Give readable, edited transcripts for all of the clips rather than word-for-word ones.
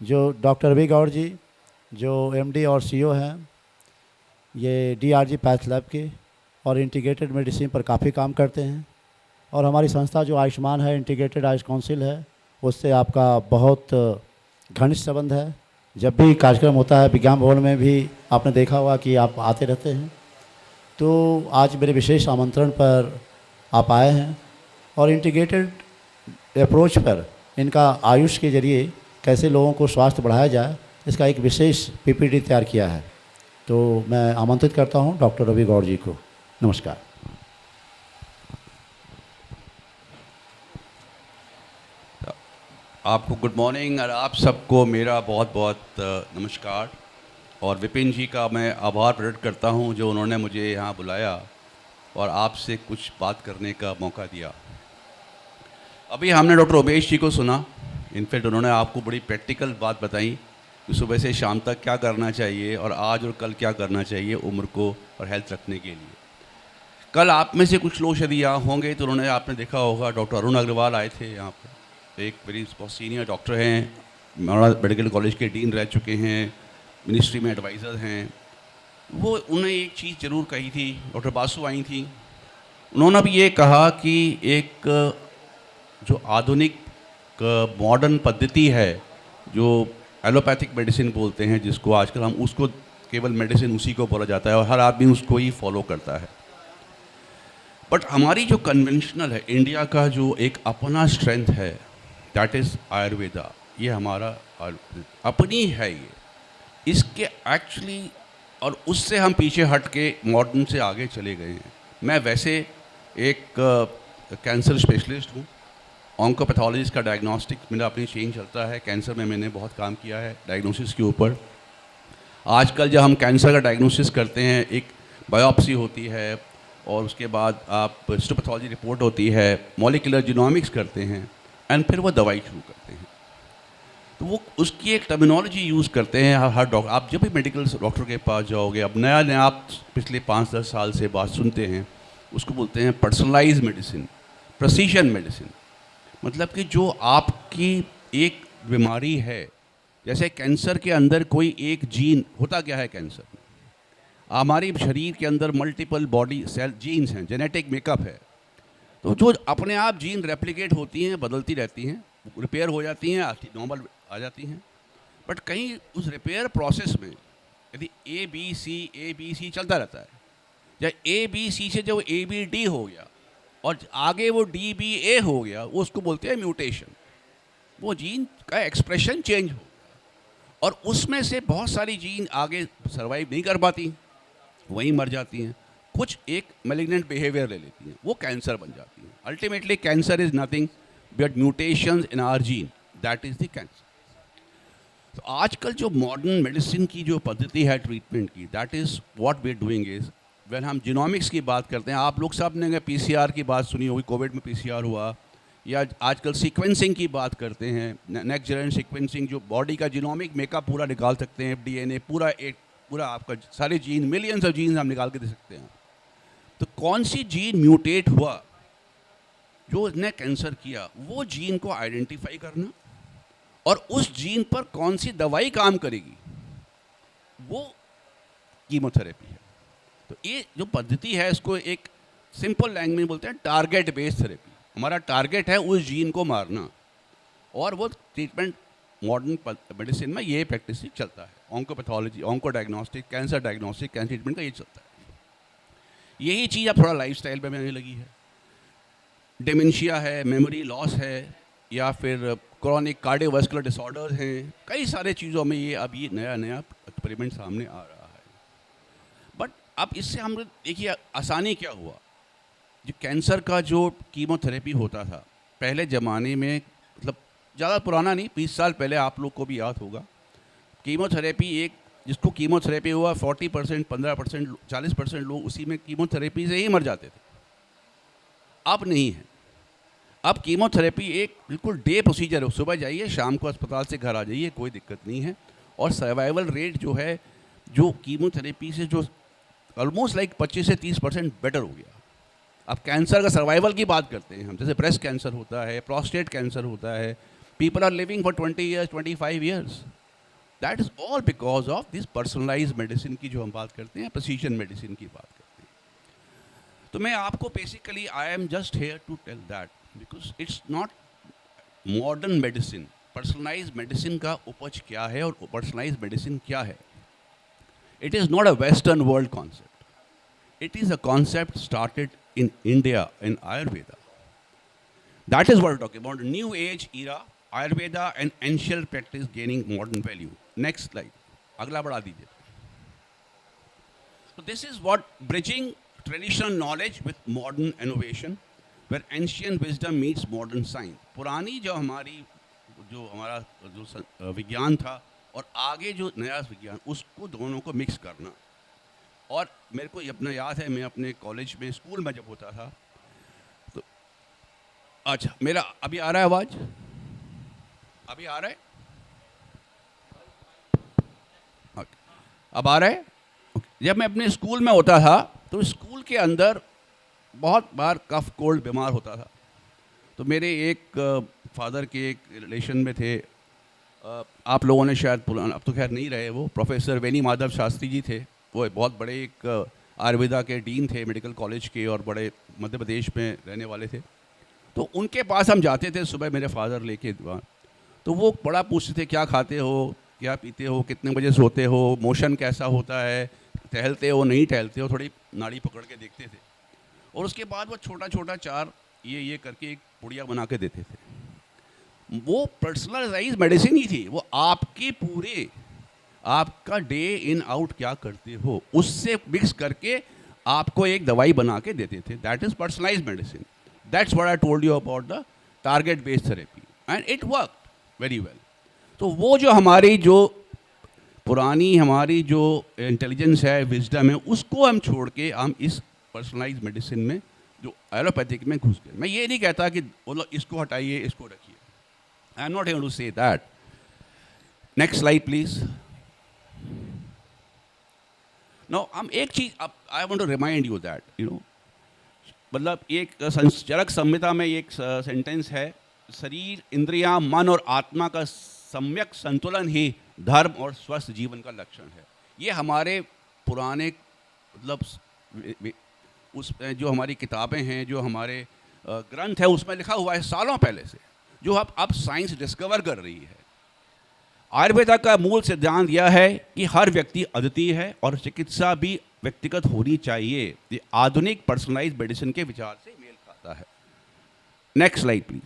जो डॉक्टर रवि गौड़ जी जो एमडी और सीईओ हैं, ये डीआरजी पैथ लैब के और इंटीग्रेटेड मेडिसिन पर काफ़ी काम करते हैं। और हमारी संस्था जो आयुष्मान है, इंटीग्रेटेड आयुष काउंसिल है, उससे आपका बहुत घनिष्ठ संबंध है। जब भी कार्यक्रम होता है विज्ञान भवन में भी आपने देखा होगा कि आप आते रहते हैं। तो आज मेरे विशेष आमंत्रण पर आप आए हैं और इंटीग्रेटेड अप्रोच पर इनका आयुष के जरिए कैसे लोगों को स्वास्थ्य बढ़ाया जाए, इसका एक विशेष पीपीटी तैयार किया है। तो मैं आमंत्रित करता हूं डॉक्टर रवि गौड़ जी को। नमस्कार। आपको गुड मॉर्निंग और आप सबको मेरा बहुत बहुत नमस्कार। और विपिन जी का मैं आभार प्रकट करता हूं जो उन्होंने मुझे यहाँ बुलाया और आपसे कुछ बात करने का मौका दिया। अभी हमने डॉक्टर उमेश जी को सुना। इनफैक्ट उन्होंने आपको बड़ी प्रैक्टिकल बात बताई कि सुबह से शाम तक क्या करना चाहिए और आज और कल क्या करना चाहिए उम्र को और हेल्थ रखने के लिए। कल आप में से कुछ लोग यदि यहाँ होंगे तो उन्होंने आपने देखा होगा डॉक्टर अरुण अग्रवाल आए थे यहाँ पर। एक मेरी बहुत सीनियर डॉक्टर हैं, महाराज मेडिकल कॉलेज के डीन रह चुके हैं, मिनिस्ट्री में एडवाइज़र हैं। वो उन्होंने एक चीज़ ज़रूर कही थी। डॉक्टर बासु आई थी, उन्होंने भी ये कहा कि एक जो आधुनिक मॉडर्न पद्धति है जो एलोपैथिक मेडिसिन बोलते हैं, जिसको आजकल हम उसको केवल मेडिसिन उसी को बोला जाता है और हर आदमी उसको ही फॉलो करता है। बट हमारी जो कन्वेंशनल है, इंडिया का जो एक अपना स्ट्रेंथ है, दैट इज़ आयुर्वेदा। ये हमारा अपनी है ये, इसके एक्चुअली और उससे हम पीछे हट के मॉडर्न से आगे चले गए हैं। मैं वैसे एक कैंसर स्पेशलिस्ट हूँ, ऑन्कोपैथोलॉजिस्ट का डायग्नोस्टिक मेरा अपनी चेंज चलता है। कैंसर में मैंने बहुत काम किया है डायग्नोसिस के ऊपर। आजकल जब हम कैंसर का डायग्नोसिस करते हैं, एक बायोप्सी होती है और उसके बाद आप हिस्टोपैथोलॉजी रिपोर्ट होती है, मॉलिक्यूलर जीनोमिक्स करते हैं एंड फिर वो दवाई शुरू करते हैं। तो वो उसकी एक टर्मिनोलॉजी यूज़ करते हैं हर डॉक्टर। आप जब भी मेडिकल डॉक्टर के पास जाओगे, अब नया नया आप पिछले 5-10 साल से बात सुनते हैं, उसको बोलते हैं पर्सनलाइज मेडिसिन, प्रिसीजन मेडिसिन। मतलब कि जो आपकी एक बीमारी है, जैसे कैंसर के अंदर कोई एक जीन होता, क्या है कैंसर में, हमारी शरीर के अंदर मल्टीपल बॉडी सेल जीन्स हैं, जेनेटिक मेकअप है। तो जो अपने आप जीन रेप्लिकेट होती हैं, बदलती रहती हैं, रिपेयर हो जाती हैं, नॉर्मल आ जाती हैं। बट कहीं उस रिपेयर प्रोसेस में यदि ए बी सी चलता रहता है, या ए बी सी से जो ए बी डी हो गया और आगे वो डी बी ए हो गया, वो उसको बोलते हैं म्यूटेशन। वो जीन का एक्सप्रेशन चेंज हो और उसमें से बहुत सारी जीन आगे सर्वाइव नहीं कर पाती, वहीं मर जाती हैं। कुछ एक मैलिग्नेंट बिहेवियर ले लेती हैं, वो कैंसर बन जाती हैं। Ultimately cancer is nothing but mutations in our gene, that is the cancer. तो आजकल जो मॉडर्न मेडिसिन की जो पद्धति है ट्रीटमेंट की, that is what we are doing is, when हम जीनोमिक्स की बात करते हैं, आप लोग सब ने पीसीआर की बात सुनी होगी, कोविड में पीसीआर हुआ, या आजकल सीक्वेंसिंग की बात करते हैं, नेक्स्ट जनरेशन सीक्वेंसिंग, जो बॉडी का जीनोमिक मेकअप पूरा निकाल सकते हैं, डीएनए पूरा आपका सारे जीन, मिलियंस ऑफ जीन हम निकाल के दे सकते हैं। तो कौन सी जीन म्यूटेट हुआ जो उसने कैंसर किया, वो जीन को आइडेंटिफाई करना और उस जीन पर कौन सी दवाई काम करेगी, वो कीमोथेरेपी है। तो ये जो पद्धति है, इसको एक सिंपल लैंग्वेज में बोलते हैं टारगेट बेस्ड थेरेपी। हमारा टारगेट है उस जीन को मारना, और वो ट्रीटमेंट मॉडर्न मेडिसिन में ये प्रैक्टिस चलता है। Oncopathology, onco diagnostic, cancer diagnostic, cancer treatment का ये चलता है। यही चीज़ अब थोड़ा लाइफस्टाइल में आने लगी है। डिमेंशिया है, मेमोरी लॉस है, या फिर क्रॉनिक कार्डियोवास्कुलर डिसऑर्डर्स हैं, कई सारे चीज़ों में ये अब ये नया नया एक्सपेरिमेंट सामने आ रहा है। बट अब इससे हम देखिए आसानी क्या हुआ। जो कैंसर का जो कीमोथेरेपी होता था पहले ज़माने में, मतलब ज़्यादा पुराना नहीं, 20 साल पहले, आप लोग को भी याद होगा, कीमोथेरेपी एक जिसको कीमोथेरेपी हुआ 40%, 15%, 40% लोग उसी में कीमोथेरेपी से ही मर जाते थे। अब नहीं है। अब कीमोथेरेपी एक बिल्कुल डे प्रोसीजर है, सुबह जाइए, शाम को अस्पताल से घर आ जाइए, कोई दिक्कत नहीं है। और सर्वाइवल रेट जो है, जो कीमोथेरेपी से जो ऑलमोस्ट लाइक 25 से 30% बेटर हो गया। अब कैंसर का सर्वाइवल की बात करते हैं हम, जैसे ब्रेस्ट कैंसर होता है, प्रोस्टेट कैंसर होता है, People are living for 20 years, 25 years. That is all because of this personalized medicine की जो हम बात करते हैं, precision medicine की बात करते हैं. तो मैं आपको basically I am just here to tell that because it's not modern medicine. Personalized medicine का उपज क्या है और personalized medicine क्या है? It is not a Western world concept. It is a concept started in India in Ayurveda. That is what we're talking about. New age era, Ayurveda and ancient practice gaining modern value. Next slide. अगला बढ़ा दीजिए. So this is what bridging traditional knowledge with modern innovation, where ancient wisdom meets modern science. पुरानी जो हमारा विज्ञान था और आगे जो नया विज्ञान, उसको दोनों को मिक्स करना. और मेरे को अपना याद है, मैं अपने कॉलेज में स्कूल में जब होता था तो अच्छा, मेरा अभी आ रहा है आवाज़? अभी आ रहा है? अब आ रहा है? जब मैं अपने स्कूल में होता था तो स्कूल के अंदर बहुत बार कफ कोल्ड बीमार होता था. तो मेरे एक फादर के एक रिलेशन में थे, आप लोगों ने शायद पुराना, अब तो खैर नहीं रहे, वो प्रोफेसर वेनी माधव शास्त्री जी थे. वो बहुत बड़े एक आयुर्वेदा के डीन थे मेडिकल कॉलेज के और बड़े मध्य प्रदेश में रहने वाले थे. तो उनके पास हम जाते थे सुबह, मेरे फादर लेके वहाँ. तो वो बड़ा पूछते थे, क्या खाते हो, क्या पीते हो, कितने बजे सोते हो, मोशन कैसा होता है, टहलते हो नहीं टहलते हो, थोड़ी नाड़ी पकड़ के देखते थे. और उसके बाद वो छोटा छोटा चार ये करके एक पुड़िया बना के देते थे. वो पर्सनलाइज मेडिसिन ही थी. वो आपके पूरे आपका डे इन आउट क्या करते हो उससे मिक्स करके आपको एक दवाई बना के देते थे. That is personalise medicine. That's what I told you about the target based therapy and it work very well. तो वो जो हमारी जो पुरानी हमारी जो इंटेलिजेंस है, विजडम है, उसको हम छोड़ के हम इस पर्सनलाइज मेडिसिन में जो एलोपैथिक में घुस गए. मैं ये नहीं कहता कि बोलो इसको हटाइए इसको रखिए. I am not able to say that. Next slide please. No, हम एक चीज, I want to remind you that मतलब एक चरक संहिता में एक सेंटेंस है, शरीर, इंद्रियां, मन और आत्मा का सम्यक संतुलन ही धर्म और स्वस्थ जीवन का लक्षण है. ये हमारे पुराने मतलब उस जो हमारी किताबें हैं, जो हमारे ग्रंथ है, उसमें लिखा हुआ है सालों पहले से, जो अब साइंस डिस्कवर कर रही है. आयुर्वेदा का मूल सिद्धांत यह है कि हर व्यक्ति अद्वितीय है और चिकित्सा भी व्यक्तिगत होनी चाहिए. ये आधुनिक पर्सनलाइज्ड मेडिसिन के विचार से मेल खाता है. Next slide please.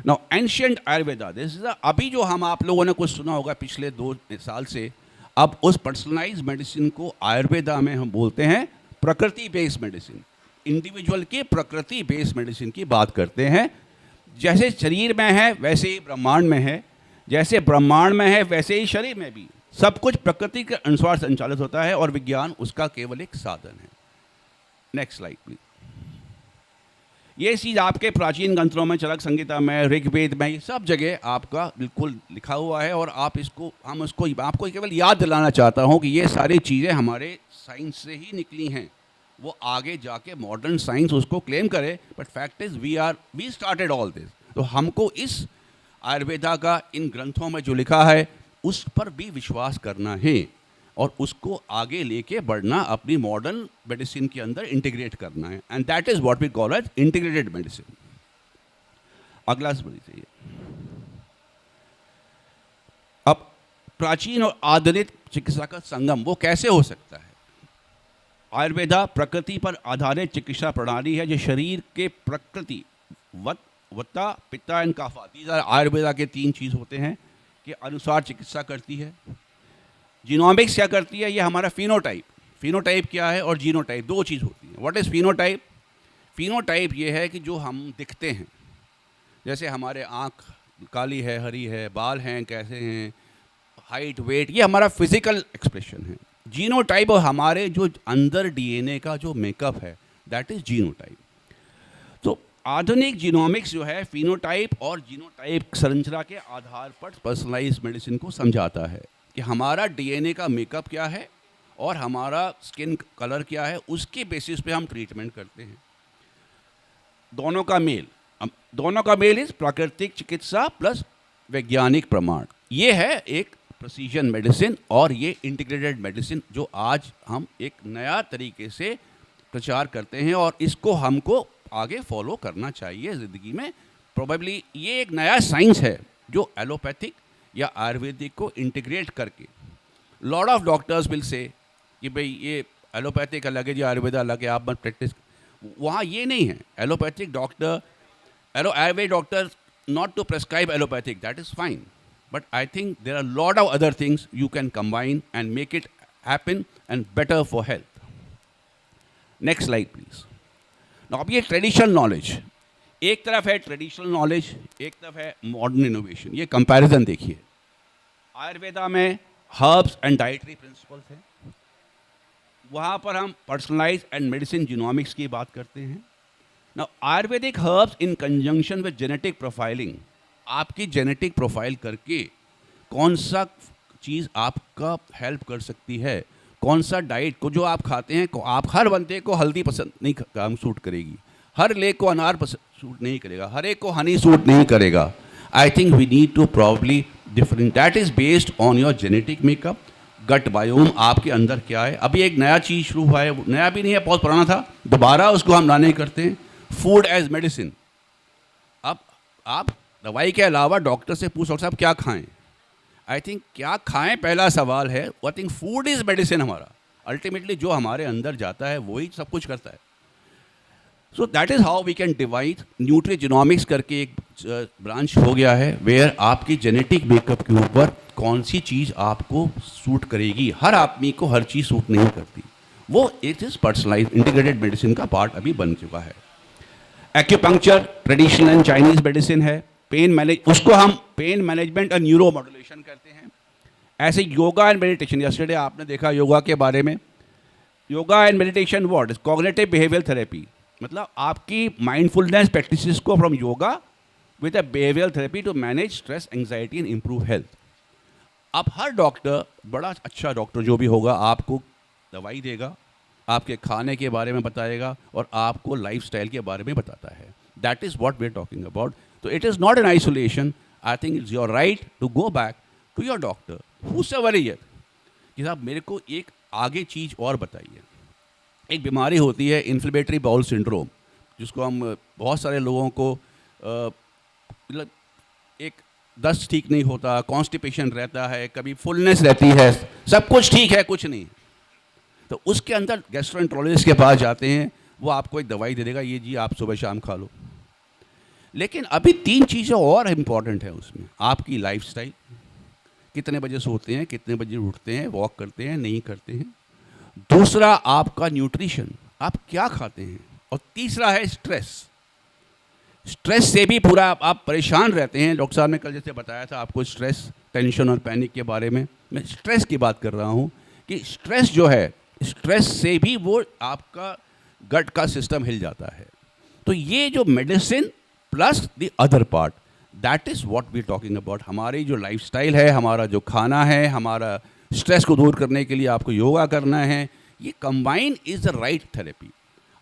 Now ancient Ayurveda, this is अभी जो हम आप लोगों ने कुछ सुना होगा पिछले 2 साल से, अब उस पर्सनलाइज्ड मेडिसिन को आयुर्वेदा में हम बोलते हैं प्रकृति बेस्ड मेडिसिन. इंडिविजुअल के प्रकृति बेस्ड मेडिसिन की बात करते हैं. जैसे शरीर में है वैसे ही ब्रह्मांड में है, जैसे ब्रह्मांड में है वैसे ही शरीर में भी. सब कुछ प्रकृति के अनुसार संचालित होता है और विज्ञान उसका केवल एक साधन है. Next slide please. ये चीज़ आपके प्राचीन ग्रंथों में, चरक संहिता में, ऋग्वेद में, सब जगह आपका बिल्कुल लिखा हुआ है. और आप इसको, हम उसको आपको केवल याद दिलाना चाहता हूँ कि ये सारी चीज़ें हमारे साइंस से ही निकली हैं. वो आगे जाके मॉडर्न साइंस उसको क्लेम करे, but fact is we started all this. तो हमको इस आयुर्वेदा का इन ग्रंथों में जो लिखा है उस पर भी विश्वास करना है और उसको आगे लेके बढ़ना, अपनी मॉडर्न मेडिसिन के अंदर इंटीग्रेट करना है. And that is what we call as integrated medicine. अगला चाहिए. अब प्राचीन और आधुनिक चिकित्सा का संगम वो कैसे हो सकता है? आयुर्वेदा प्रकृति पर आधारित चिकित्सा प्रणाली है जो शरीर के प्रकृति वत्ता, पित्ता and Kafa, these are Ayurveda के 3 चीज़ होते हैं के अनुसार चिकित्सा करती है. जीनोमिक्स क्या करती है? ये हमारा फिनोटाइप. फिनोटाइप क्या है और जीनोटाइप, 2 चीज़ होती है. What is phenotype? फिनोटाइप ये है कि जो हम दिखते हैं, जैसे हमारे आँख काली है, हरी है, बाल हैं कैसे हैं, हाइट, वेट, ये हमारा फिजिकल एक्सप्रेशन है. जीनोटाइप और हमारे जो अंदर डीएनए का जो मेकअप है, दैट इज जीनोटाइप. तो आधुनिक जीनोमिक्स जो है फिनोटाइप और जीनोटाइप संरचना के आधार पर पर्सनलाइज्ड मेडिसिन को समझाता है कि हमारा डीएनए का मेकअप क्या है और हमारा स्किन कलर क्या है, उसके बेसिस पे हम ट्रीटमेंट करते हैं. दोनों का मेल. दोनों का मेल इज प्राकृतिक चिकित्सा प्लस वैज्ञानिक प्रमाण। ये है एक प्रिसीजन मेडिसिन और ये इंटीग्रेटेड मेडिसिन जो आज हम एक नया तरीके से प्रचार करते हैं और इसको हमको आगे फॉलो करना चाहिए ज़िंदगी में। प्रोबेबली ये एक नया साइंस है जो एलोपैथिक या आयुर्वेदिक को इंटीग्रेट करके, lot of doctors will say कि भाई ये एलोपैथिक अलग है जी, आयुर्वेद अलग है, आप मत प्रैक्टिस। वहाँ ये नहीं है। Allopathic doctor, Ayurveda doctor not to prescribe allopathic, that is fine, but I think there are a lot of other things you can combine and make it happen and better for health. Next slide please. Now अब ये traditional knowledge, एक तरफ है traditional knowledge, एक तरफ है modern innovation. ये comparison देखिए, आयुर्वेदा में हर्ब्स एंड डाइटरी प्रिंसिपल्स हैं, वहाँ पर हम पर्सनलाइज एंड मेडिसिन जीनोमिक्स की बात करते हैं। Now, Ayurvedic herbs in conjunction with genetic profiling, आपकी जेनेटिक प्रोफाइल करके कौन सा चीज़ आपका हेल्प कर सकती है, कौन सा डाइट को जो आप खाते हैं को आप, हर बंदे को हल्दी पसंद नहीं काम सूट करेगी, हर लेग को अनार पसंद सूट नहीं करेगा, हर एक को हनी सूट नहीं करेगा। I think we need to probably different, that is based on your genetic makeup, gut biome आपके अंदर क्या है। अभी एक नया चीज़ शुरू हुआ है, नया भी नहीं है, बहुत पुराना था, दोबारा उसको हम लाने करते हैं, फूड एज मेडिसिन। अब आप दवाई के अलावा डॉक्टर से पूछ सकते हैं आप क्या खाएं। आई थिंक क्या खाएं पहला सवाल है। I think food is medicine. हमारा अल्टीमेटली जो हमारे अंदर जाता है वही सब कुछ करता है। So that is how we can divide. Nutrigenomics करके एक ब्रांच हो गया है वेयर आपकी जेनेटिक मेकअप के ऊपर कौन सी चीज़ आपको सूट करेगी। हर आदमी को हर चीज़ सूट नहीं करती, वो it is personalise integrated medicine का पार्ट अभी बन चुका है। Acupuncture traditional and Chinese medicine है। पेन मैनेज, उसको हम पेन मैनेजमेंट और न्यूरो मॉड्यूलेशन कहते हैं। ऐसे योगा एंड मेडिटेशन, यस्टरडे आपने देखा योगा के बारे में। Yoga and meditation what is cognitive behaviour therapy, मतलब आपकी माइंडफुलनेस प्रैक्टिसेस को from yoga with a behaviour therapy to manage stress anxiety and improve health. अब हर डॉक्टर, बड़ा अच्छा डॉक्टर जो भी होगा, आपको दवाई देगा, आपके खाने के बारे में बताएगा और आपको लाइफस्टाइल के बारे में बताता है। That is what we are talking about. तो it is not an isolation. I think it's your right to go back to your doctor whoever is it कि साहब मेरे को एक आगे चीज़ और बताइए। एक बीमारी होती है इन्फ्लेमेटरी बाउल सिंड्रोम, जिसको हम बहुत सारे लोगों को मतलब एक दस्त ठीक नहीं होता, कॉन्स्टिपेशन रहता है, कभी फुलनेस रहती है, सब कुछ ठीक है, कुछ नहीं। तो उसके अंदर गैस्ट्रोएंटरोलॉजिस्ट के पास जाते हैं, वो आपको एक दवाई दे देगा, ये जी आप सुबह शाम खा लो। लेकिन अभी 3 चीज़ें और इम्पॉर्टेंट हैं उसमें। आपकी लाइफस्टाइल, कितने बजे सोते हैं, कितने बजे उठते हैं, वॉक करते हैं, नहीं करते हैं। दूसरा आपका न्यूट्रिशन, आप क्या खाते हैं। और तीसरा है स्ट्रेस। स्ट्रेस से भी पूरा आप परेशान रहते हैं। डॉक्टर साहब ने कल जैसे बताया था आपको स्ट्रेस, टेंशन और पैनिक के बारे में। मैं स्ट्रेस की बात कर रहा हूँ कि स्ट्रेस जो है, स्ट्रेस से भी वो आपका गट का सिस्टम हिल जाता है। तो ये जो medicine plus the other part, that is what we talking about. हमारी जो लाइफस्टाइल है, हमारा जो खाना है, हमारा स्ट्रेस को दूर करने के लिए आपको योगा करना है, ये combine is the right therapy.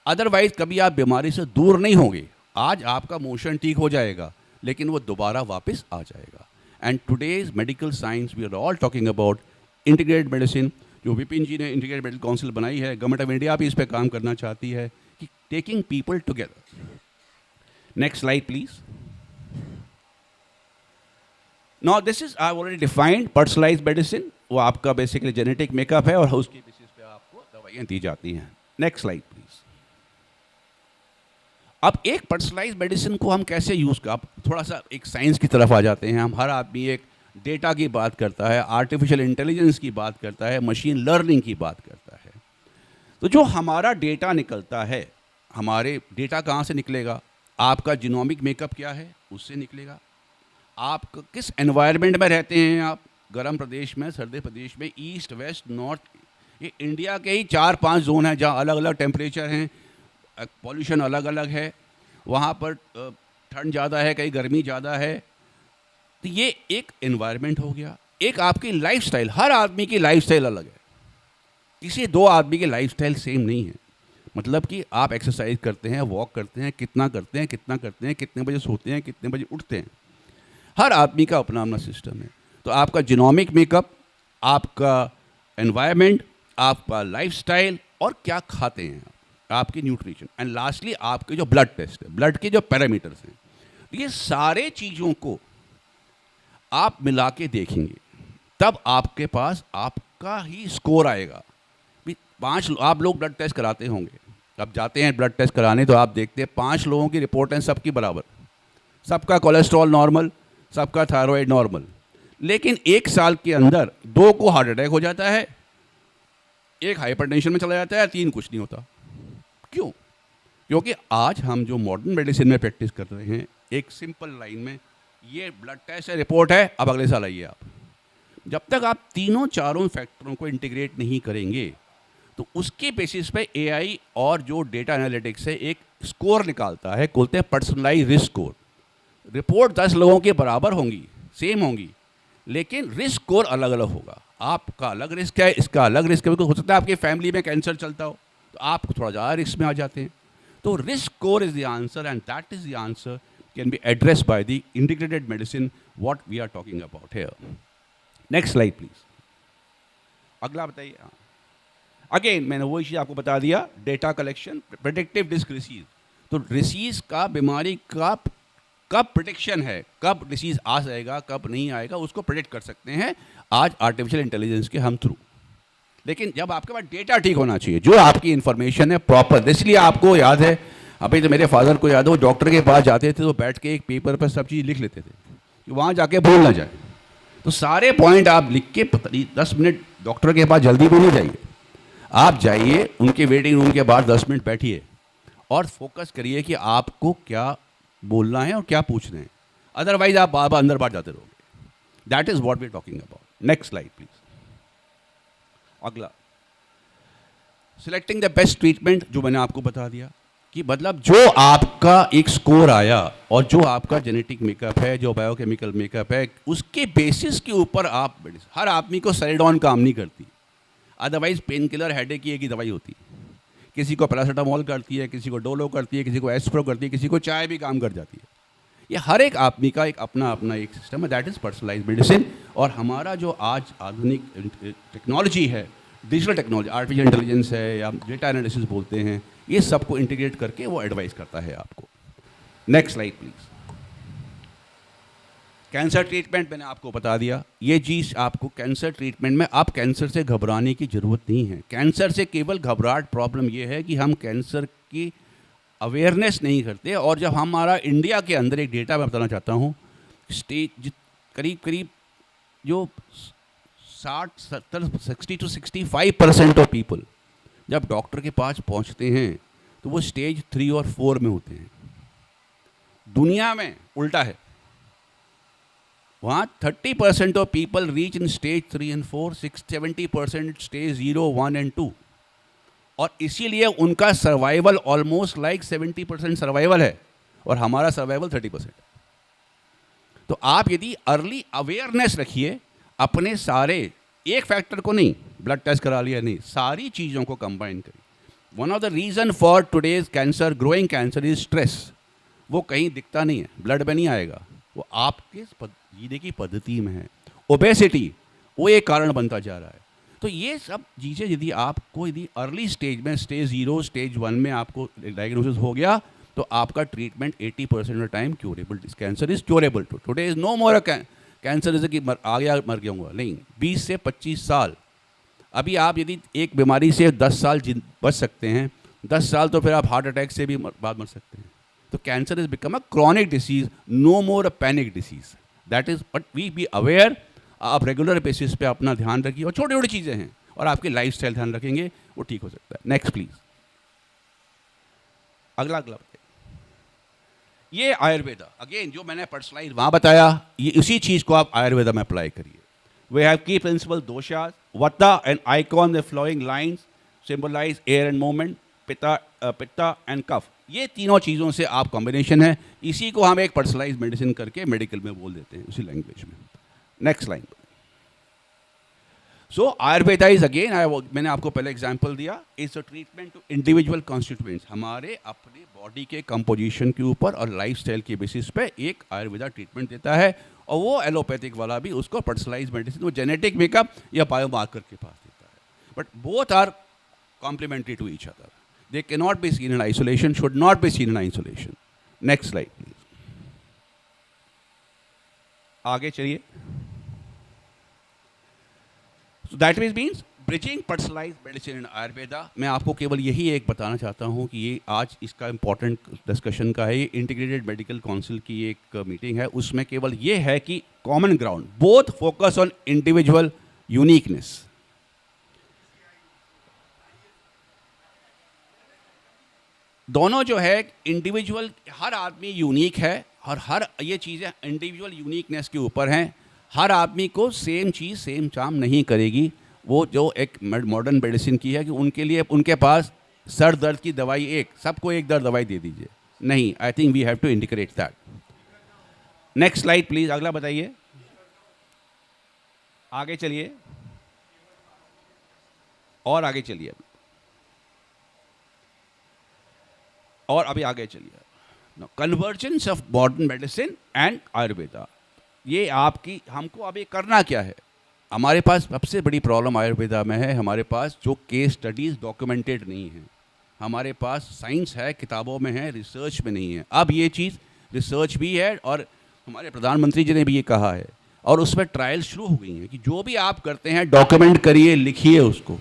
Otherwise कभी आप बीमारी से दूर नहीं होंगे। आज आपका मोशन ठीक हो जाएगा लेकिन वो दोबारा वापस आ जाएगा। And today's medical science we are all talking about integrated medicine. जो विपिन जी ने इंटीग्रेटेड मेडिकल काउंसिल बनाई है, गवर्नमेंट ऑफ इंडिया भी इस पर काम करना चाहती है कि taking people together. Next slide please. Now this is I already defined personalised medicine. वो आपका बेसिकली जेनेटिक मेकअप है और उसके बेसिस पे आपको दवाइयाँ दी जाती हैं। Next slide please. अब एक पर्सनलाइज्ड मेडिसिन को हम कैसे यूज़ कर, अब थोड़ा सा एक साइंस की तरफ आ जाते हैं हम। हर आदमी एक डेटा की बात करता है, आर्टिफिशियल इंटेलिजेंस की बात करता है, मशीन लर्निंग की बात करता है। तो जो हमारा डेटा निकलता है, हमारे डेटा कहाँ से निकलेगा? आपका जीनोमिक मेकअप क्या है उससे निकलेगा। आप किस एनवायरनमेंट में रहते हैं, आप गर्म प्रदेश में, सर्दी प्रदेश में, ईस्ट वेस्ट नॉर्थ, ये इंडिया के ही 4-5 जोन हैं जहाँ अलग अलग टेम्परेचर हैं, पॉल्यूशन अलग अलग है। वहाँ पर ठंड ज़्यादा है, कहीं गर्मी ज़्यादा है। तो ये एक एनवायरनमेंट हो गया। एक आपकी लाइफस्टाइल, हर आदमी की लाइफस्टाइल अलग है, किसी 2 आदमी की लाइफस्टाइल सेम नहीं है। मतलब कि आप एक्सरसाइज करते हैं, वॉक करते हैं, कितना करते हैं, कितना करते हैं, कितने बजे सोते हैं, कितने बजे उठते हैं। हर आदमी का अपना अपना सिस्टम है। तो आपका जीनोमिक मेकअप, आपका एनवायरनमेंट, आपका लाइफस्टाइल और क्या खाते हैं आपकी न्यूट्रिशन, एंड लास्टली आपके जो ब्लड टेस्ट है, ब्लड के जो पैरामीटर्स हैं, ये सारे चीज़ों को आप मिला के देखेंगे, तब आपके पास आपका ही स्कोर आएगा। भी 5 आप लोग ब्लड टेस्ट कराते होंगे, अब जाते हैं ब्लड टेस्ट कराने तो आप देखते हैं 5 लोगों की रिपोर्ट है सबकी बराबर, सबका कोलेस्ट्रॉल नॉर्मल, सबका थायराइड नॉर्मल, लेकिन 1 साल के अंदर 2 को हार्ट अटैक हो जाता है, 1 हाइपरटेंशन में चला जाता है, 3 कुछ नहीं होता। क्यों? क्योंकि आज हम जो मॉडर्न मेडिसिन में प्रैक्टिस कर रहे हैं, एक सिंपल लाइन में, ये ब्लड टेस्ट है, रिपोर्ट है, अब अगले साल आइए आप। जब तक आप तीनों चारों फैक्टरों को इंटीग्रेट नहीं करेंगे तो उसके बेसिस पे एआई और जो डेटा एनालिटिक्स है एक स्कोर निकालता है, बोलते हैं पर्सनलाइज रिस्क स्कोर। रिपोर्ट 10 लोगों के बराबर होंगी, सेम होंगी, लेकिन रिस्क स्कोर अलग अलग होगा। आपका अलग रिस्क है, इसका अलग रिस्क है। हो सकता है आपकी फैमिली में कैंसर चलता हो तो आप थोड़ा ज़्यादा रिस्क में आ जाते हैं। तो risk score is the answer, and that is the answer can be addressed by the integrated medicine what we are talking about here. Next slide please. अगला बताइए। अगेन मैंने वही चीज़ आपको बता दिया, data collection, predictive disk disease. तो disease का, बीमारी का कब प्रिडिक्शन है, कब डिसीज आ जाएगा, कब नहीं आएगा, उसको प्रेडिक्ट कर सकते हैं आज आर्टिफिशियल इंटेलिजेंस के हम थ्रू। लेकिन जब आपके पास डेटा ठीक होना चाहिए, जो आपकी इंफॉर्मेशन है प्रॉपर। इसलिए आपको याद है, अभी तो मेरे फादर को याद है, वो डॉक्टर के पास जाते थे तो बैठ के एक पेपर पर सब चीज़ लिख लेते थे कि वहाँ जाके भूल ना जाए। तो सारे पॉइंट आप लिख के 10 मिनट डॉक्टर के पास जल्दी भी नहीं जाइए, आप जाइए उनके वेटिंग रूम के बाहर 10 मिनट बैठिए और फोकस करिए कि आपको क्या बोलना है और क्या पूछना है। अदरवाइज आप बार बार अंदर बाहर जाते रहोगे। That is what we are talking about. Next slide please. अगला, सिलेक्टिंग द बेस्ट ट्रीटमेंट, जो मैंने आपको बता दिया कि मतलब जो आपका एक स्कोर आया और जो आपका जेनेटिक मेकअप है, जो बायोकेमिकल मेकअप है, उसके बेसिस के ऊपर आप, हर आदमी को सेलेडॉन काम नहीं करती, अदरवाइज पेन किलर हेडेक की दवाई होती है। किसी को पैरासीटामोल करती है, किसी को डोलो करती है, किसी को एस्प्रो करती है, किसी को चाय भी काम कर जाती है। ये हर एक आदमी का एक अपना अपना एक सिस्टम है, दैट इज़ पर्सनलाइज्ड मेडिसिन। और हमारा जो आज आधुनिक टेक्नोलॉजी है, डिजिटल टेक्नोलॉजी, आर्टिफिशियल इंटेलिजेंस है या डेटा एनालिसिस बोलते हैं, ये सबको इंटीग्रेट करके वो एडवाइस करता है आपको। Next slide please. Cancer treatment मैंने आपको बता दिया। ये चीज़ आपको कैंसर ट्रीटमेंट में, आप कैंसर से घबराने की ज़रूरत नहीं है। कैंसर से केवल घबराहट प्रॉब्लम ये है कि हम कैंसर की अवेयरनेस नहीं करते। और जब हमारा इंडिया के अंदर एक डेटा मैं बताना चाहता हूँ, स्टेज करीब करीब जो 60 to 65% ऑफ पीपल जब डॉक्टर के पास पहुँचते हैं तो वो स्टेज 3 और 4 में होते हैं। दुनिया में उल्टा है, वहाँ 30% of people reach in stage 3 and 4, 70% stage 0, 1 and 2। और इसीलिए उनका सर्वाइवल ऑलमोस्ट लाइक 70% सर्वाइवल है और हमारा सर्वाइवल 30%। तो आप यदि अर्ली अवेयरनेस रखिए अपने सारे, एक फैक्टर को नहीं, ब्लड टेस्ट करा लिया नहीं, सारी चीज़ों को कंबाइन करिए। One of the reason for today's cancer, growing cancer, is stress. वो कहीं दिखता नहीं है, ब्लड में नहीं आएगा, वो आपके जीने की पद्धति में है। ओबेसिटी वो एक कारण बनता जा रहा है। तो ये सब चीज़ें यदि आपको यदि अर्ली स्टेज में, स्टेज 0, स्टेज 1 में आपको डायग्नोसिस हो गया तो आपका treatment 80% of time curable. Cancer is curable. Today is no more cancer जैसे कि आ गया मर गया होगा, नहीं। 20 से 25 साल, अभी आप यदि एक बीमारी से 10 साल बच सकते हैं, 10 साल तो फिर आप हार्ट अटैक से भी बाद मर सकते हैं। तो cancer is become a chronic disease, no more a panic disease. That is, but we be aware. आप रेगुलर बेसिस पे अपना ध्यान रखिए, और छोटी छोटी चीज़ें हैं और आपके लाइफस्टाइल ध्यान रखेंगे, वो ठीक हो सकता है। Next please. अगला ये आयुर्वेदा, अगेन जो मैंने पर्सनलाइज वहाँ बताया, ये इसी चीज़ को आप आयुर्वेदा में अप्लाई करिए। We have key principal doshas, vata and icon, the flowing lines symbolize air and movement, pitta and kapha. ये तीनों चीज़ों से आप कॉम्बिनेशन है, इसी को हम एक पर्सनलाइज मेडिसिन करके मेडिकल में बोल देते हैं, उसी लैंग्वेज में। Next line. So Ayurveda is again, मैंने आपको पहले एग्जांपल दिया, is a treatment to individual constituents, हमारे अपने बॉडी के कंपोजिशन के ऊपर और लाइफस्टाइल के बेसिस पे एक आयुर्वेदा ट्रीटमेंट देता है, और वो एलोपैथिक वाला भी उसको पर्सनलाइज मेडिसिन, वो जेनेटिक मेकअप या बायोमार्कर के पास देता है, but both are complementary to each other, they can not be seen in isolation, should not be seen in isolation. Next slide please. आगे चलिए. So that means bridging personalized medicine in Ayurveda. मैं आपको केवल यही एक बताना चाहता हूँ कि ये आज इसका इम्पॉर्टेंट डिस्कशन का है, ये इंटीग्रेटेड मेडिकल काउंसिल की एक मीटिंग है, उसमें केवल ये है कि common ground, both focus on individual uniqueness. दोनों जो है इंडिविजुअल, हर आदमी यूनिक है, और हर ये चीज़ें इंडिविजुअल यूनिकनेस के ऊपर हैं. हर आदमी को सेम चीज़ सेम काम नहीं करेगी. वो जो एक मॉडर्न मेडिसिन की है कि उनके लिए उनके पास सर दर्द की दवाई एक, सबको एक दर्द दवाई दे दीजिए, नहीं. I think we have to integrate that. Next slide please. अगला बताइए. आगे चलिए, और आगे चलिए, और अभी आगे चलिए. Convergence of modern medicine and Ayurveda, ये आपकी, हमको अभी करना क्या है. हमारे पास सबसे बड़ी प्रॉब्लम आयुर्वेदा में है, हमारे पास जो केस स्टडीज़ डॉक्यूमेंटेड नहीं है. हमारे पास साइंस है, किताबों में है, रिसर्च में नहीं है. अब ये चीज़ रिसर्च भी है, और हमारे प्रधानमंत्री जी ने भी ये कहा है, और उसमें ट्रायल शुरू हो गई हैं कि जो भी आप करते हैं डॉक्यूमेंट करिए, लिखिए उसको.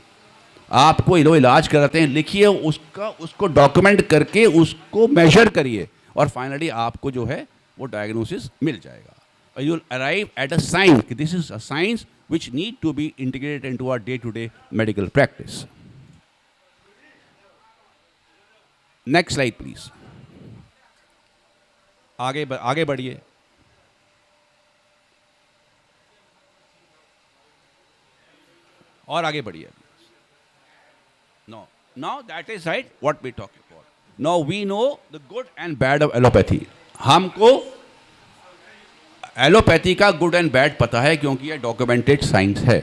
आपको इलाज कराते हैं, लिखिए उसको डॉक्यूमेंट करके उसको मेजर करिए, और फाइनली आपको जो है वो डायग्नोसिस मिल जाएगा. You will arrive at a science. This is a science which need to be integrated into our day-to-day medical practice. Next slide, please. आगे बढ़िए. और आगे बढ़िए. Now that is right. What we talk about. Now we know the good and bad of allopathy. हमको allopathy का good and bad पता है, क्योंकि ये डॉक्यूमेंटेड साइंस है.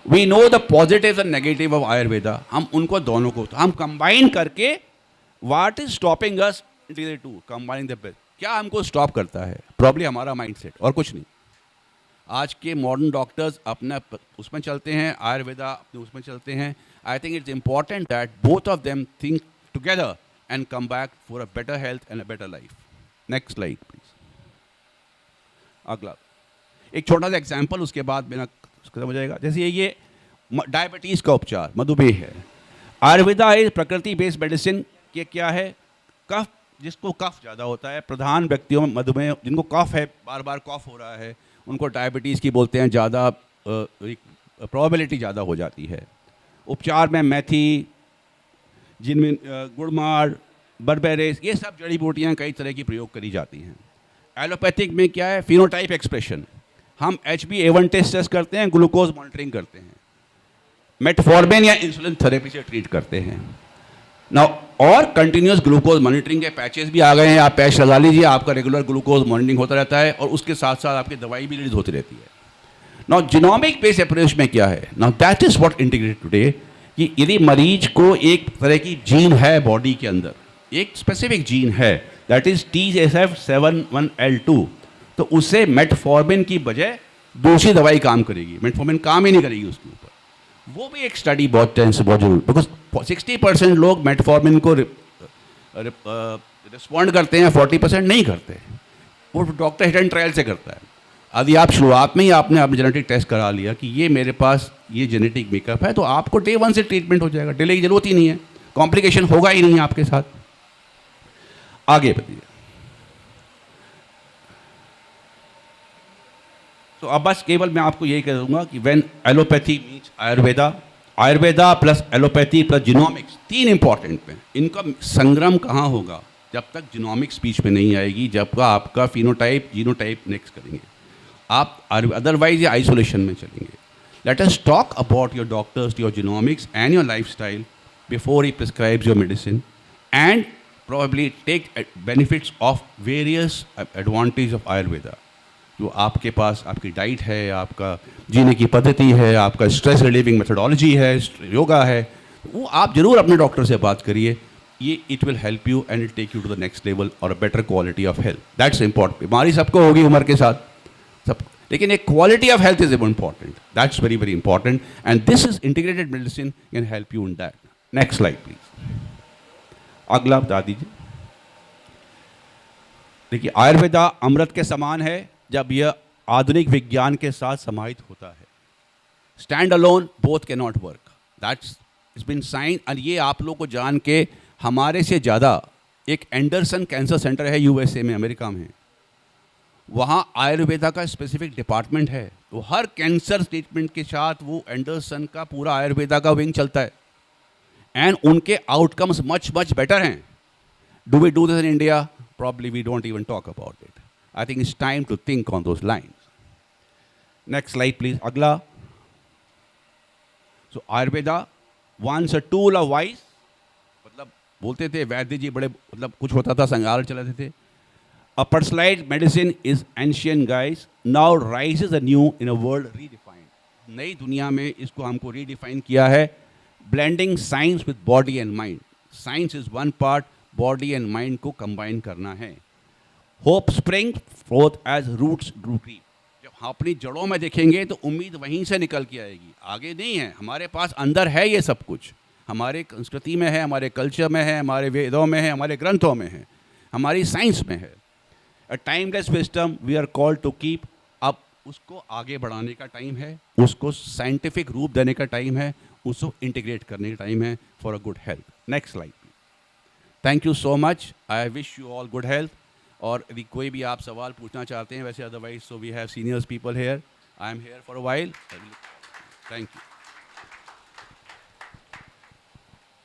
We know the positive and negative of Ayurveda. हम उनको दोनों को हम कंबाइन करके, what is stopping us to combining the best, क्या हमको स्टॉप करता है, प्रॉब्ली हमारा माइंडसेट और कुछ नहीं. आज के मॉडर्न डॉक्टर्स अपना उसमें चलते हैं, आयुर्वेदा अपने उसमें चलते हैं. आई think it's important that both of them think together and come back for a better health and a better life. Next slide please. अगला एक छोटा सा एग्जाम्पल, उसके बाद मेरा खत्म हो जाएगा. जैसे ये डायबिटीज़ का उपचार, मधुमेह है. आयुर्वेदा इज प्रकृति बेस्ड मेडिसिन के क्या है, कफ, जिसको कफ ज़्यादा होता है, प्रधान व्यक्तियों में मधुमेह, जिनको कफ है, बार बार कफ हो रहा है, उनको डायबिटीज़ की बोलते हैं, ज़्यादा प्रोबेबिलिटी ज़्यादा हो जाती है. उपचार में मेथी, जिनमें गुड़मार, बरबेरेस, ये सब जड़ी बूटियाँ कई तरह की प्रयोग करी जाती हैं. एलोपैथिक में क्या है, फिनोटाइप एक्सप्रेशन, हम HbA1 टेस्ट करते हैं, ग्लूकोज मॉनिटरिंग करते हैं, मेटफॉर्मिन या इंसुलिन थेरेपी से ट्रीट करते हैं. नाउ और कंटिन्यूस ग्लूकोज मॉनिटरिंग के पैचेस भी आ गए हैं, आप पैच लगा लीजिए, आपका रेगुलर ग्लूकोज मॉनिटरिंग होता रहता है, और उसके साथ साथ आपकी दवाई भी रिलीज होती रहती है. नाउ जीनोमिक बेस्ड अप्रोच में क्या है, now that is what integrated today, कि यदि मरीज को एक तरह की जीन है बॉडी के अंदर, एक स्पेसिफिक जीन है, दैट इज TSF71L2, तो उससे मेटफॉर्मिन की बजाय दूसरी दवाई काम करेगी, मेटफॉर्मिन काम ही नहीं करेगी उसके ऊपर. वो भी एक स्टडी बहुत जरूर, बिकॉज 60% लोग मेटफॉर्मिन को रिस्पॉन्ड करते हैं, 40% नहीं करते. वो डॉक्टर हिट एंड ट्रायल से करता है. यदि आप शुरुआत में ही आपने जेनेटिक टेस्ट करा लिया कि ये मेरे पास ये जेनेटिक मेकअप है, तो आपको डे 1 से ट्रीटमेंट हो जाएगा, डिले की जरूरत ही नहीं है, कॉम्प्लिकेशन होगा ही नहीं आपके साथ. आगे बढ़िए. तो अब बस केवल मैं आपको यही कह दूंगा कि when allopathy means Ayurveda plus allopathy plus genomics, 3 important पे. इनका संग्राम कहाँ होगा, जब तक जीनोमिक्स बीच में नहीं आएगी, जब आपका फिनोटाइप जीनोटाइप नेक्स्ट करेंगे आप, अदरवाइज ये आइसोलेशन में चलेंगे. Let us talk about your doctors, your genomics and your lifestyle before he prescribes your medicine, and probably take benefits of various advantages of Ayurveda. जो आपके पास आपकी डाइट है, आपका जीने की पद्धति है, आपका स्ट्रेस रिलीविंग मेथडोलॉजी है, योगा है, वो आप ज़रूर अपने डॉक्टर से बात करिए. ये it will help you and it take you to the next level और a better quality of health. That's important. बीमारी सबको होगी उम्र के साथ, सब, लेकिन एक quality of health is important. That's very very important and this is integrated medicine can help you in that. Next slide please. अगला बता दीजिए. देखिए, आयुर्वेदा अमृत के समान है जब यह आधुनिक विज्ञान के साथ समाहित होता है. Stand alone both can not work. That's it's been sign. और ये आप लोग को जान के हमारे से ज़्यादा एक एंडरसन कैंसर सेंटर है यूएसए में, अमेरिका में. वहाँ आयुर्वेदा का स्पेसिफिक डिपार्टमेंट है. तो हर कैंसर ट्रीटमेंट के साथ वो एंडरसन का पूरा आयुर्वेदा का विंग चलता है एंड उनके आउटकम्स मच मच बेटर हैं. Do we do this in India? Probably we don't even talk about it. I think it's time to think on those lines. Next slide, please. Agla. So Ayurveda, once a tool of wise. मतलब बोलते थे वैद्य जी बड़े, मतलब कुछ होता था संगार चलाते थे. A personalized medicine is ancient, guys. Now rises anew in a world redefined. नई दुनिया में इसको हमको redefine किया है. Blending science with body and mind. Science is one part. Body and mind को कंबाइन करना है. Hope spring forth as roots grew deep. जब हम अपनी जड़ों में देखेंगे तो उम्मीद वहीं से निकल के आएगी, आगे नहीं है. हमारे पास अंदर है ये सब कुछ. हमारे संस्कृति में है, हमारे कल्चर में है, हमारे वेदों में है, हमारे ग्रंथों में है, हमारी साइंस में है. A timeless wisdom we are called to keep. अब उसको आगे बढ़ाने का टाइम है, उसको साइंटिफिक रूप देने का टाइम है, उसको इंटीग्रेट करने का टाइम है for a good health. Next slide. Thank you so much. I wish you all good health. और यदि कोई भी आप सवाल पूछना चाहते हैं, वैसे otherwise so we have seniors people here. I am here for a while. Thank you.